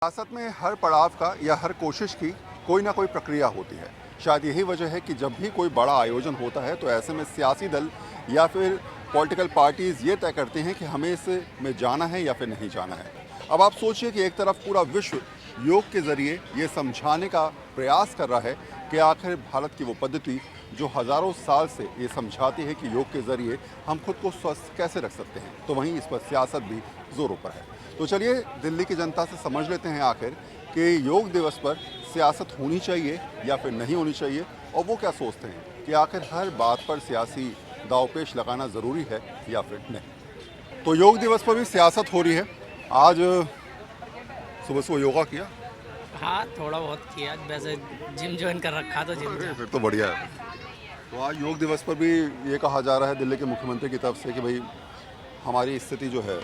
सियासत में हर पड़ाव का या हर कोशिश की कोई ना कोई प्रक्रिया होती है। शायद यही वजह है कि जब भी कोई बड़ा आयोजन होता है तो ऐसे में सियासी दल या फिर पॉलिटिकल पार्टीज़ ये तय करते हैं कि हमें इसमें जाना है या फिर नहीं जाना है। अब आप सोचिए कि एक तरफ पूरा विश्व योग के ज़रिए ये समझाने का प्रयास कर रहा है कि आखिर भारत की वो पद्धति जो हज़ारों साल से ये समझाती है कि योग के ज़रिए हम खुद को स्वस्थ कैसे रख सकते हैं, तो वहीं इस पर सियासत भी ज़ोरों पर है। तो चलिए दिल्ली की जनता से समझ लेते हैं आखिर कि योग दिवस पर सियासत होनी चाहिए या फिर नहीं होनी चाहिए, और वो क्या सोचते हैं कि आखिर हर बात पर सियासी दावपेच लगाना ज़रूरी है या फिर नहीं। तो योग दिवस पर भी सियासत हो रही है। आज सुबह सुबह योगा किया? हाँ, थोड़ा बहुत किया। वैसे जिम ज्वाइन कर रखा तो जिम फिर तो बढ़िया है। तो आज योग दिवस पर भी ये कहा जा रहा है दिल्ली के मुख्यमंत्री की तरफ से कि भाई हमारी स्थिति जो है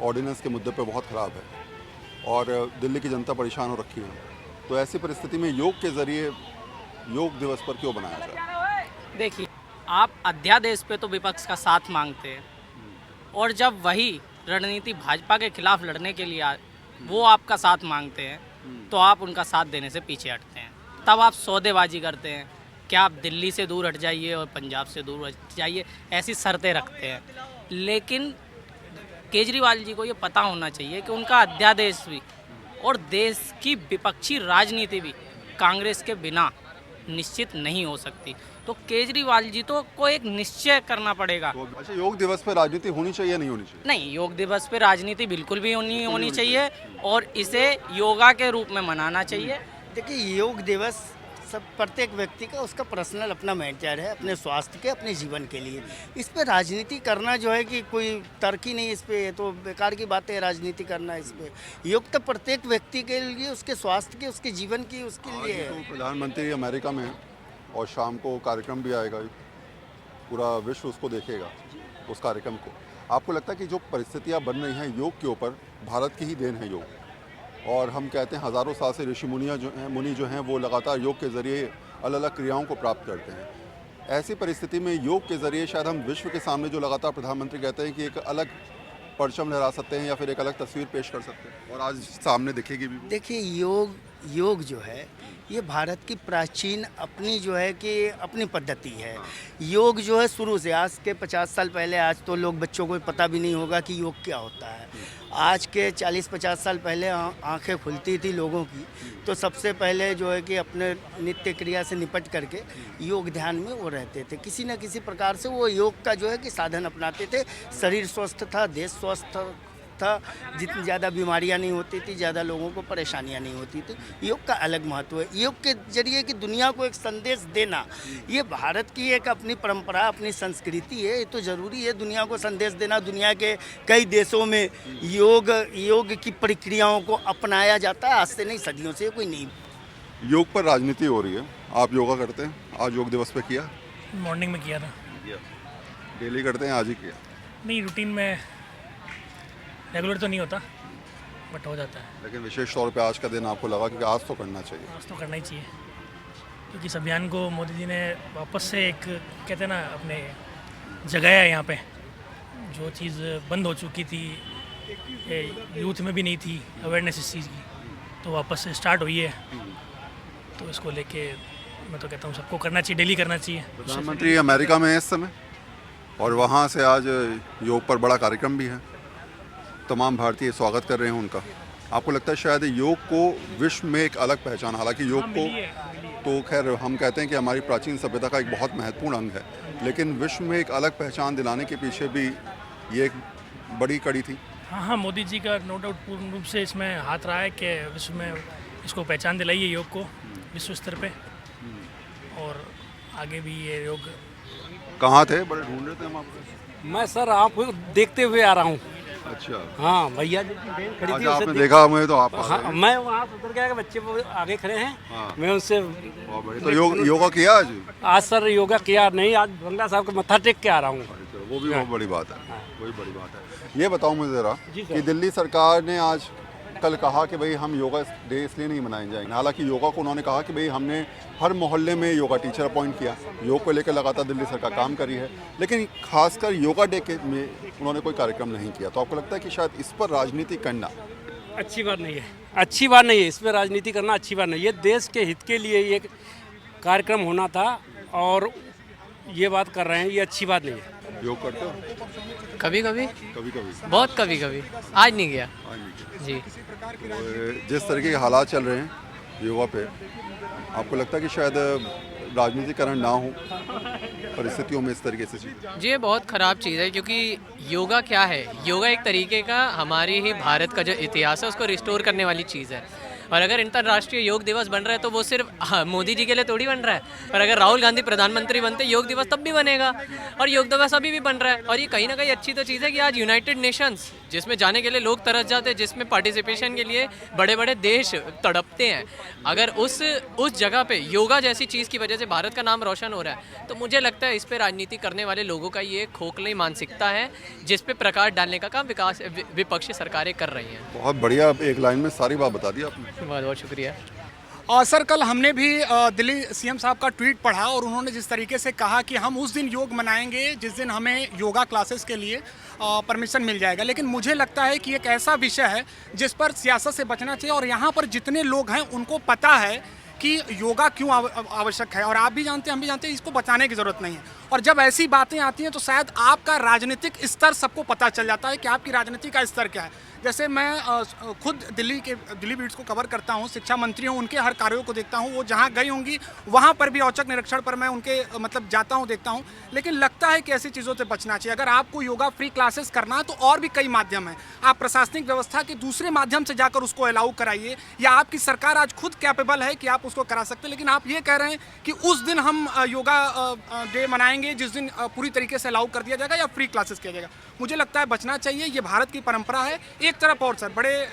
ऑर्डिनेंस के मुद्दे पे बहुत ख़राब है और दिल्ली की जनता परेशान हो रखी है। तो ऐसी परिस्थिति में योग के ज़रिए योग दिवस पर क्यों बनाया जाए? देखिए, आप अध्यादेश पे तो विपक्ष का साथ मांगते हैं, और जब वही रणनीति भाजपा के खिलाफ लड़ने के लिए वो आपका साथ मांगते हैं तो आप उनका साथ देने से पीछे हटते हैं। तब आप सौदेबाजी करते हैं कि आप दिल्ली से दूर हट जाइए और पंजाब से दूर हट जाइए, ऐसी शर्तें रखते हैं। लेकिन केजरीवाल जी को ये पता होना चाहिए कि उनका अध्यादेश भी और देश की विपक्षी राजनीति भी कांग्रेस के बिना निश्चित नहीं हो सकती। तो केजरीवाल जी तो को एक निश्चय करना पड़ेगा। तो अच्छा, योग दिवस पर राजनीति होनी चाहिए या नहीं होनी चाहिए? नहीं, योग दिवस पे राजनीति बिल्कुल भी होनी चाहिए और इसे योगा के रूप में मनाना चाहिए। देखिए, योग दिवस सब प्रत्येक व्यक्ति का उसका पर्सनल अपना मैटर है, अपने स्वास्थ्य के, अपने जीवन के लिए। इस पे राजनीति करना जो है कि कोई तर्क ही नहीं इस पे, तो बेकार की बात है राजनीति करना इस पे। योग तो प्रत्येक व्यक्ति के लिए, उसके स्वास्थ्य के, उसके जीवन की, उसके लिए है। तो प्रधानमंत्री अमेरिका में है और शाम को कार्यक्रम भी आएगा, पूरा विश्व उसको देखेगा उस कार्यक्रम को। आपको लगता है कि जो परिस्थितियाँ बन रही हैं योग के ऊपर, भारत की ही देन है योग? और हम कहते हैं हज़ारों साल से ऋषि मुनि जो हैं वो लगातार योग के ज़रिए अलग अलग क्रियाओं को प्राप्त करते हैं। ऐसी परिस्थिति में योग के ज़रिए शायद हम विश्व के सामने जो लगातार प्रधानमंत्री कहते हैं कि एक अलग परचम लहरा सकते हैं या फिर एक अलग तस्वीर पेश कर सकते हैं, और आज सामने दिखेगी भी। देखिए, योग जो है ये भारत की प्राचीन अपनी जो है कि अपनी पद्धति है। योग जो है शुरू से, आज के 50 साल पहले, आज तो लोग बच्चों को पता भी नहीं होगा कि योग क्या होता है। आज के 40-50 साल पहले आंखें खुलती थी लोगों की, तो सबसे पहले जो है कि अपने नित्य क्रिया से निपट करके योग ध्यान में वो रहते थे। किसी न किसी प्रकार से वो योग का जो है कि साधन अपनाते थे। शरीर स्वस्थ था, देश स्वस्थ था, जितनी ज़्यादा बीमारियां नहीं होती थी, ज़्यादा लोगों को परेशानियां नहीं होती थी। योग का अलग महत्व है। योग के जरिए कि दुनिया को एक संदेश देना, ये भारत की एक अपनी परंपरा, अपनी संस्कृति है। ये तो ज़रूरी है दुनिया को संदेश देना। दुनिया के कई देशों में योग की प्रक्रियाओं को अपनाया जाता है, आज से नहीं, सदियों से। कोई नहीं। योग पर राजनीति हो रही है, आप योगा करते हैं? आज योग दिवस पे किया? मॉर्निंग में किया था। डेली करते हैं, आज ही किया? नहीं, रूटीन में रेगुलर तो नहीं होता, बट हो जाता है। लेकिन विशेष तौर पे आज का दिन आपको लगा कि आज तो करना चाहिए? आज तो करना ही चाहिए, क्योंकि इस अभियान को मोदी जी ने वापस से एक, कहते हैं ना, अपने जगाया है यहाँ पे। जो चीज़ बंद हो चुकी थी, यूथ में भी नहीं थी अवेयरनेस इस चीज़ की, तो वापस से स्टार्ट हुई है। तो इसको लेके मैं तो कहता हूँ सबको करना चाहिए, डेली करना चाहिए। प्रधानमंत्री अमेरिका में है इस समय और वहाँ से आज योग पर बड़ा कार्यक्रम भी है, तमाम भारतीय स्वागत कर रहे हैं उनका। आपको लगता है शायद योग को विश्व में एक अलग पहचान, हालांकि योग को तो खैर हम कहते हैं कि हमारी प्राचीन सभ्यता का एक बहुत महत्वपूर्ण अंग है, लेकिन विश्व में एक अलग पहचान दिलाने के पीछे भी ये एक बड़ी कड़ी थी। हाँ, मोदी जी का नो डाउट पूर्ण रूप से इसमें हाथ रहा है कि विश्व में इसको पहचान दिलाई है, योग को विश्व स्तर पे। और आगे भी ये योग। कहाँ थे? बड़े ढूंढ रहे थे हम आपको। मैं सर आपको देखते हुए आ रहा हूँ। अच्छा, हाँ, भैया जी की ट्रेन खड़ी थी, आपने उसे देखा मुझे तो आप? हाँ, मैं वहाँ से उतर गया कि बच्चे वो आगे खड़े हैं। हाँ। मैं उनसे तो योगा किया आज? आज सर योगा किया नहीं, आज बंगला साहब का मत्था टेक के आ रहा हूँ। वो भी बहुत बड़ी बात है। वही बड़ी बात है। ये बताओ मुझे ज़रा जी सर। कि दिल्ली सरकार ने आज कल कहा कि भाई हम योगा डे इसलिए नहीं मनाए जाएंगे, हालांकि योगा को उन्होंने कहा कि भाई हमने हर मोहल्ले में योगा टीचर अपॉइंट किया, योग को लेकर लगातार दिल्ली सरकार काम करी है, लेकिन खासकर योगा डे के में उन्होंने कोई कार्यक्रम नहीं किया। तो आपको लगता है कि शायद इस पर राजनीति करना अच्छी बात नहीं है। अच्छी बात नहीं है, इसमें राजनीति करना अच्छी बात नहीं। ये देश के हित के लिए ये कार्यक्रम होना था और ये बात कर रहे हैं, ये अच्छी बात नहीं है। योग करते हो? कभी कभी, कभी कभी। बहुत कभी कभी, आज नहीं गया जी। तो जिस तरीके के हालात चल रहे हैं योगा पे, आपको लगता है कि शायद राजनीतिकरण ना हो परिस्थितियों में इस तरीके से? जी ये बहुत ख़राब चीज़ है, क्योंकि योगा क्या है, योगा एक तरीके का हमारी ही भारत का जो इतिहास है उसको रिस्टोर करने वाली चीज़ है। और अगर अंतर्राष्ट्रीय योग दिवस बन रहा है तो वो सिर्फ मोदी जी के लिए थोड़ी बन रहा है, पर अगर राहुल गांधी प्रधानमंत्री बनते योग दिवस तब भी बनेगा, और योग दिवस अभी भी बन रहा है। और ये कहीं ना कहीं अच्छी तो चीज़ है कि आज यूनाइटेड नेशंस, जिसमें जाने के लिए लोग तरस जाते हैं, जिसमें पार्टिसिपेशन के लिए बड़े बड़े देश तड़पते हैं, अगर उस जगह पे योगा जैसी चीज़ की वजह से भारत का नाम रोशन हो रहा है, तो मुझे लगता है इस पर राजनीति करने वाले लोगों का ये खोखली मानसिकता है, जिस पे प्रकाश डालने का काम विपक्षी सरकारें कर रही हैं। बहुत बढ़िया, एक लाइन में सारी बात बता दी आपने। बहुत बहुत शुक्रिया। सर, कल हमने भी दिल्ली सीएम साहब का ट्वीट पढ़ा और उन्होंने जिस तरीके से कहा कि हम उस दिन योग मनाएंगे जिस दिन हमें योगा क्लासेस के लिए परमिशन मिल जाएगा। लेकिन मुझे लगता है कि एक ऐसा विषय है जिस पर सियासत से बचना चाहिए, और यहाँ पर जितने लोग हैं उनको पता है कि योगा क्यों आवश्यक है, और आप भी जानते हैं, हम भी जानते हैं, इसको बचाने की ज़रूरत नहीं है। और जब ऐसी बातें आती हैं तो शायद आपका राजनीतिक स्तर सबको पता चल जाता है कि आपकी राजनीति का स्तर क्या है। जैसे मैं खुद दिल्ली बीट्स को कवर करता हूँ, शिक्षा मंत्री हूँ, उनके हर कार्यों को देखता हूँ, वो जहाँ गई होंगी वहाँ पर भी औचक निरीक्षण पर मैं उनके मतलब जाता हूँ, देखता हूँ। लेकिन लगता है कि ऐसी चीज़ों से बचना चाहिए। अगर आपको योगा फ्री क्लासेस करना है तो और भी कई माध्यम हैं, आप प्रशासनिक व्यवस्था के दूसरे माध्यम से जाकर उसको अलाउ कराइए, या आपकी सरकार आज खुद कैपेबल है कि आप उसको करा सकते हैं। लेकिन आप ये कह रहे हैं कि उस दिन हम योगा डे मनाएंगे जिस दिन पूरी तरीके से अलाउ कर दिया जाएगा या फ्री क्लासेस किया जाएगा। मुझे लगता है बचना चाहिए, ये भारत की परंपरा है। एक तरफ और सर, बड़े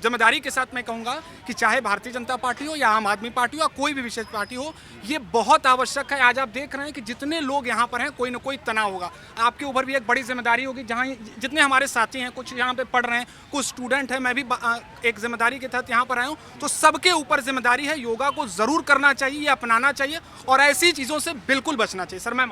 जिम्मेदारी के साथ मैं कहूँगा कि चाहे भारतीय जनता पार्टी हो या आम आदमी पार्टी हो या कोई भी विशेष पार्टी हो, ये बहुत आवश्यक है। आज आप देख रहे हैं कि जितने लोग यहाँ पर हैं, कोई ना कोई तनाव होगा, आपके ऊपर भी एक बड़ी जिम्मेदारी होगी। जहाँ जितने हमारे साथी हैं, कुछ यहाँ पे पढ़ रहे हैं, कुछ स्टूडेंट हैं, मैं भी एक जिम्मेदारी के तहत यहाँ पर आया हूँ, तो सबके ऊपर जिम्मेदारी है। योगा को ज़रूर करना चाहिए, अपनाना चाहिए और ऐसी चीज़ों से बिल्कुल बचना चाहिए। सर, मैं